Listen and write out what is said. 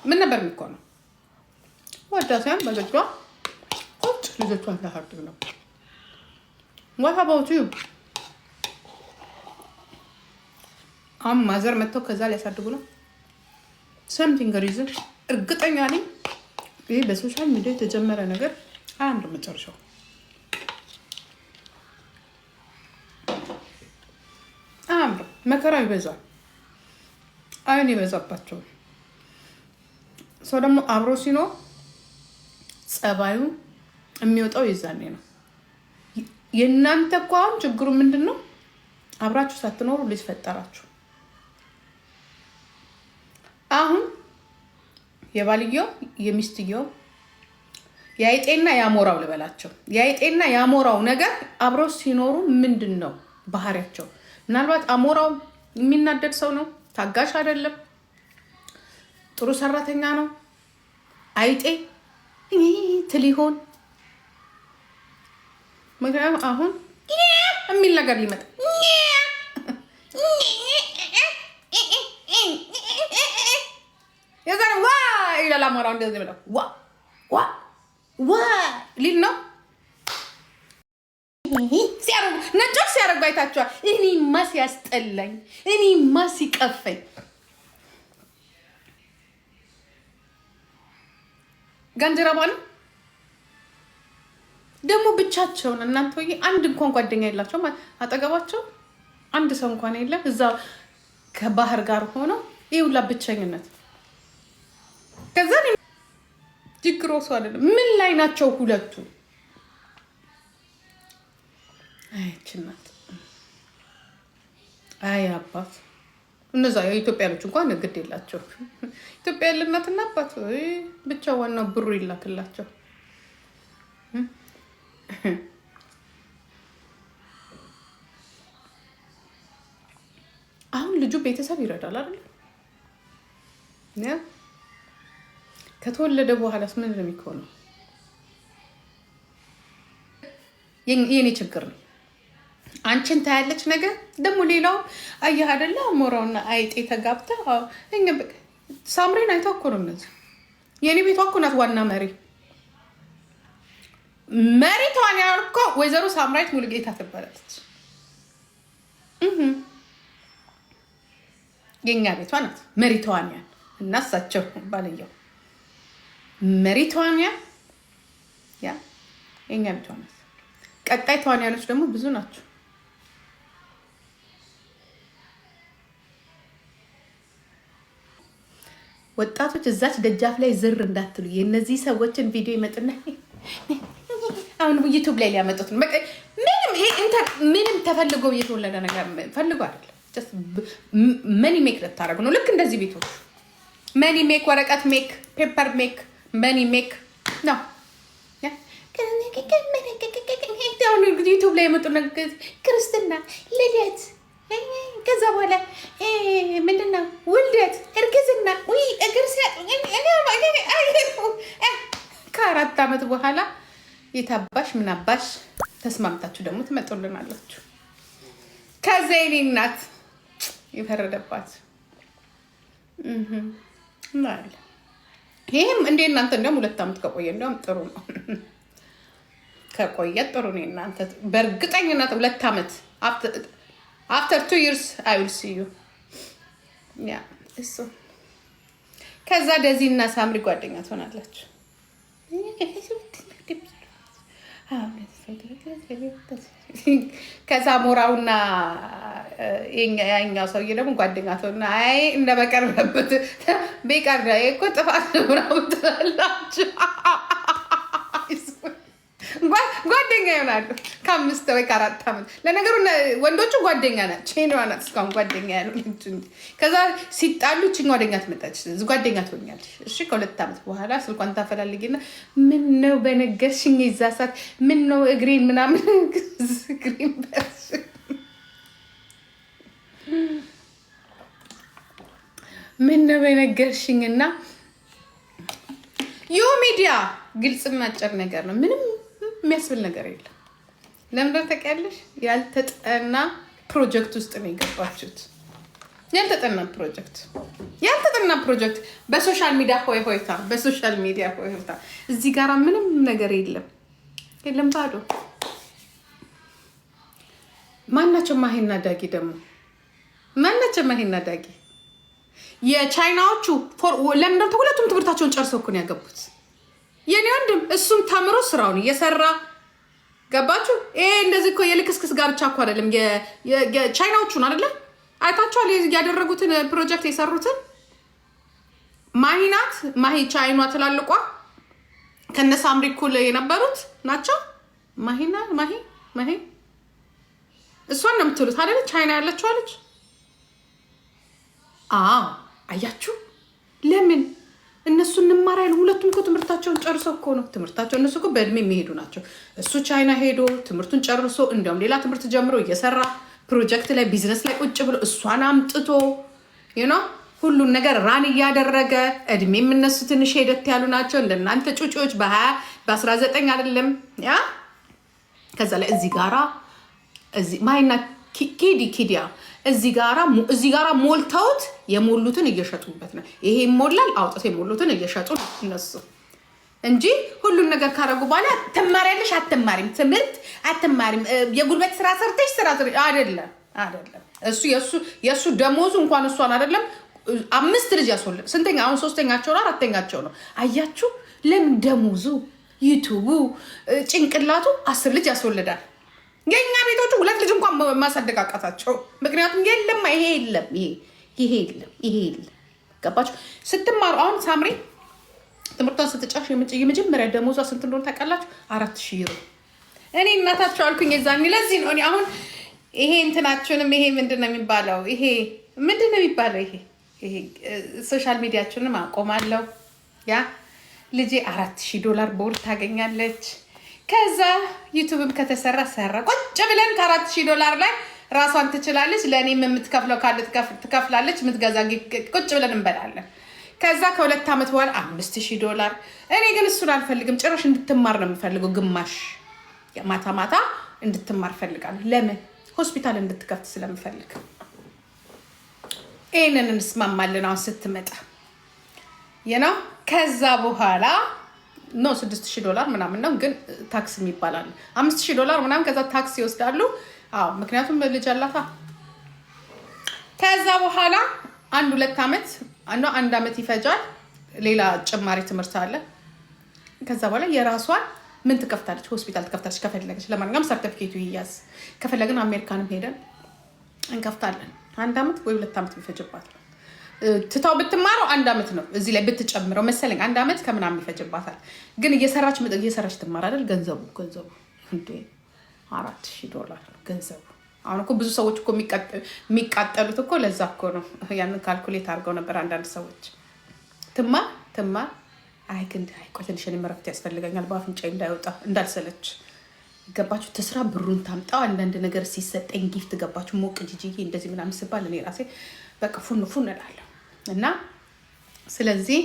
ምን ነበር የሚኮነው? ወዳሲያን በልጇ ቁጭ ልጆቿን ታሳድግ ነው። What about you? ማዘር መጥተው ከዛ ሊያሳድጉ ነው። something reason እርግጠኛ ነኝ ይሄ በሶሻል ሚዲያ የተጀመረ ነገር አንድ መጨረሻው መከራ ይበዛል። አይን ይበዛባቸው። ሰው ደግሞ አብሮ ሲኖር ጸባዩ የሚወጣው ይዛኔ ነው። የእናንተ እኮ አሁን ችግሩ ምንድን ነው? አብራችሁ ሳትኖሩ ልጅ ፈጠራችሁ። አሁን የባልየው የሚስትየው የአይጤና ያሞራው ልበላቸው የአይጤና ያሞራው ነገር አብረው ሲኖሩ ምንድን ነው ባህሪያቸው? ምናልባት አሞራው የሚናደድ ሰው ነው፣ ታጋሽ አይደለም፣ ጥሩ ሰራተኛ ነው። አይጤ ትሊሆን ምክንያቱም አሁን የሚል ነገር ሊመጣ የዛሬ ዋ ይላል አሞራው። እንደዚህ ብለው ዋ ሊል ነው ሲያረጉ ነጮች ሲያረጉ አይታችኋል። እኔማ ሲያስጠላኝ፣ እኔማ ሲቀፈኝ ገንጀራባ ነው ደግሞ ብቻቸውን። እናንተ ወይ አንድ እንኳን ጓደኛ የላቸው አጠገባቸው አንድ ሰው እንኳን የለም። እዛ ከባህር ጋር ሆኖ ይውላ ብቸኝነት። ከዛ ችግሩ ሰው አይደለም። ምን ላይ ናቸው ሁለቱ? አይችናት አይ አባት እነዛ የኢትዮጵያኖች እንኳን ግድ የላቸው። ኢትዮጵያ ያለ እናትና አባት ብቻ ዋናው ብሩ ይላክላቸው። አሁን ልጁ ቤተሰብ ይረዳል አይደል? ከተወለደ በኋላስ ምን ነው የሚሆነው? የኔ ችግር ነው። አንቺን ታያለች ነገር ደግሞ ሌላው አየህ አይደለ? አሞራውና አይጤ ተጋብተ እኛ በቃ ሳምሬን አይተው እኮ ነው እነዚህ። የኔ ቤቷ እኮ ናት ዋና መሪቷን ያልኮ ወይዘሮ ሳምራይት ሙሉጌታ ትባላለች። የኛ ቤቷ ናት መሪቷን ያን እና እሳቸው ባልየው መሪቷን ያ የኛ ቤቷ ናት። ቀጣይ ተዋንያኖች ደግሞ ብዙ ናቸው። ወጣቶች እዛች ደጃፍ ላይ ዝር እንዳትሉ። የነዚህ ሰዎችን ቪዲዮ ይመጥና አሁን ዩቲዩብ ላይ ሊያመጡት ነው። ምንም ተፈልገው እየተወለደ ነገር ፈልገው አይደለም። መኒ ሜክ ልታደርጉ ነው። ልክ እንደዚህ ቤቶች መኒ ሜክ፣ ወረቀት ሜክ፣ ፔፐር ሜክ፣ መኒ ሜክ ነው። ዩቲዩብ ላይ የመጡ ነገር ክርስትና፣ ልደት፣ ከዛ በኋላ ምንድነው ውልደት፣ እርግዝና፣ እግር ከ4 ዓመት በኋላ የታባሽ ምናባሽ ተስማምታችሁ ደግሞ ትመጡልናላችሁ። ከዛ የኔ እናት የፈረደባት ማለት ይሄም እንደ እናንተ እንደውም 2 ዓመት ከቆየ እንደውም ጥሩ ነው። ከቆየ ጥሩ ነው። እናንተ በእርግጠኝነት 2 ዓመት after 2 years I will see you እሱ ከዛ ደዚ እና ሳምሪ ጓደኛ ትሆናላችሁ። ከዛ ሞራውና ያኛው ሰውዬ ደግሞ ጓደኛ ትሆና አይ እንደበቀርበበት ቤቃር ላይ እኮ ጥፋት ነው ትላላችሁ። ጓደኛ ይሆናሉ ከ5 ወይ ከ4 ዓመት። ለነገሩ ወንዶቹ ጓደኛ ናቸው። ቼኒዋ ናት እስካሁን ጓደኛ ያሉት። ከዛ ሲጣሉ ችኛ ጓደኛ ትመጣች፣ ጓደኛ ትሆኛለሽ። እሺ ከ2 ዓመት በኋላ ስልኳን ታፈላልጊና ምን ነው በነገርሽኝ የዛ ሰዓት ምን ነው እግሬን ምናምን እግሬን በስ ምን ነው በነገርሽኝና ዩ ሚዲያ ግልጽ ማጨር ነገር ነው። ምንም የሚያስብል ነገር የለም። ለምን ታውቂያለሽ? ያልተጠና ፕሮጀክት ውስጥ ነው የገባችሁት። ያልተጠና ፕሮጀክት በሶሻል ሚዲያ ሆይታ እዚህ ጋራ ምንም ነገር የለም ባዶ። ማናቸው ማሂና ዳጊ ደግሞ የቻይናዎቹ ለምን ሁለቱም ትምህርታቸውን ጨርሰው እኮ ነው ያገቡት። የኔ ወንድም እሱም ተምሮ ስራውን እየሰራ ገባችሁ። ይሄ እንደዚህ እኮ የልክስክስ ጋብቻ እኮ አይደለም። የቻይናዎቹን አይደለም አይታችኋል ያደረጉትን ፕሮጀክት የሰሩትን። ማሂ ቻይኗ ትላልቋ ከነ ሳምሪ እኩል የነበሩት ናቸው። ማሂ እሷን ነው የምትሉት አይደል? ቻይና ያለችው አለች። አያችሁ ለምን እነሱ እንማራለን። ሁለቱም እኮ ትምህርታቸውን ጨርሰው እኮ ነው እነሱ እኮ በእድሜ የሚሄዱ ናቸው። እሱ ቻይና ሄዶ ትምህርቱን ጨርሶ እንዲያውም ሌላ ትምህርት ጀምሮ እየሰራ ፕሮጀክት ላይ ቢዝነስ ላይ ቁጭ ብሎ እሷን አምጥቶ ሁሉን ነገር ራን እያደረገ እድሜም እነሱ ትንሽ ሄደት ያሉ ናቸው። እንደናንተ ጩጮች በ19 አይደለም ያ ከዛ ላይ እዚህ ጋራ ማይና ኪዲያ እዚህ ጋራ ሞልተውት የሞሉትን እየሸጡበት ነው። ይሄ ይሞላል አውጥተው የሞሉትን እየሸጡ ነው እነሱ እንጂ ሁሉን ነገር ካረጉ በኋላ ትማሪያለሽ አትማሪም፣ ትምህርት አትማሪም፣ የጉልበት ስራ ሰርተሽ አይደለም። እሱ የሱ ደሞዙ እንኳን እሷን አይደለም 5 ልጅ ያስወልድ። ስንተኛ አሁን 3ኛቸው ነው 4ኛቸው ነው። አያችሁ ለምን ደሞዙ ዩቱቡ ጭንቅላቱ 10 ልጅ ያስወልዳል። የኛ ቤቶቹ 2 ልጅ እንኳን ማሳደግ አቃታቸው። ምክንያቱም ይሄ የለም። ገባችሁ? ስትማሩ አሁን ሳምሪ ትምህርቷን ስትጨርሽ የመጀመሪያ ደሞዟ ስንት እንደሆነ ታውቃላችሁ? 4000 ዩሮ። እኔ እናታቸው አልኩኝ የዛኔ። ለዚህ ነው እኔ አሁን ይሄ እንትናችሁንም ይሄ ምንድነው የሚባለው? ይሄ ሶሻል ሚዲያችሁንም አቆማለሁ። ያ ልጄ $4000 በወር ታገኛለች። ከዛ ዩቲዩብም ከተሰራ ቁጭ ብለን $4000 ላይ ራሷን ትችላለች። ለእኔም የምትከፍለው ካለ ትከፍላለች። የምትገዛ ቁጭ ብለን እንበላለን። ከዛ ከ2 ዓመት በኋላ $5000። እኔ ግን እሱን አልፈልግም። ጭራሽ እንድትማር ነው የምፈልገው። ግማሽ ማታ እንድትማር ፈልጋለሁ። ለምን? ሆስፒታል እንድትከፍት ስለምፈልግ። ይህንን እንስማማለን። አሁን ስትመጣ ከዛ በኋላ ነው $6000 ምናምን ነው፣ ግን ታክስ የሚባላል $5000 ምናምን። ከዛ ታክስ ይወስዳሉ። ምክንያቱም ልጅ አላታ። ከዛ በኋላ 1-2 ዓመት እና 1 ዓመት ይፈጃል። ሌላ ጭማሪ ትምህርት አለ። ከዛ በኋላ የራሷን ምን ትከፍታለች? ሆስፒታል ትከፍታለች ከፈለገች። ለማንኛውም ሰርቲፊኬቱ ይያዝ። ከፈለግን አሜሪካንም ሄደን እንከፍታለን። 1 ዓመት ወይ 2 ዓመት ይፈጅባታል። ትታው ብትማረው 1 ዓመት ነው። እዚህ ላይ ብትጨምረው መሰለኝ 1 ዓመት ከምናምን ይፈጅባታል። ግን እየሰራች ትማር አይደል? ገንዘቡ እንዴ $4000 ገንዘቡ። አሁን እኮ ብዙ ሰዎች እኮ የሚቃጠሉት እኮ ለዛ እኮ ነው። ያንን ካልኩሌት አድርገው ነበር አንዳንድ ሰዎች። ትማር አይ ቆይ ትንሽ እኔም እረፍት ያስፈልገኛል በአፍንጫ እንዳይወጣ እንዳልሰለች። ገባችሁ? ትስራ ብሩን ታምጣው። አንዳንድ ነገር ሲሰጠኝ ጊፍት ገባችሁ? ሞቅ ጂጂዬ እንደዚህ ምናምን ስባል እኔ ራሴ በቃ ፉን እላለሁ። እና ስለዚህ